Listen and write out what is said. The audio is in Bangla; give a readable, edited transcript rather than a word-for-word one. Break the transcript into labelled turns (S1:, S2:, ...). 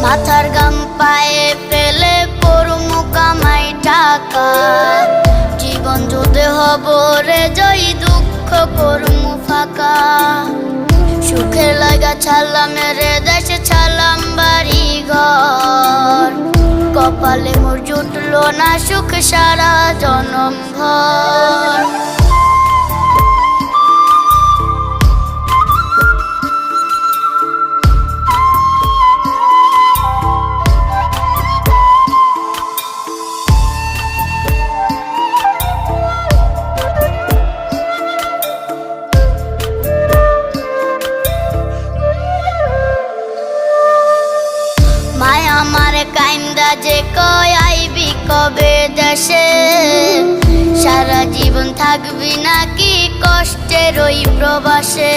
S1: মাথার গাম পায়ে ফেলে পড়মু কামাই টাকা, জীবন যুদ্ধে হব রে জয়ী, দুঃখ করমু ফাঁকা। সুখের লাগা ছাড়লাম রে দেশে, ছাড়লাম বাড়ি ঘর, কপালে মোর জুটলো না সুখ সারা জনম ভর। মায় আমার কাইন্দা যে কয় আইবি কবে দেশে, সারা জীবন থাকবি নাকি কষ্টের ওই প্রবাসে।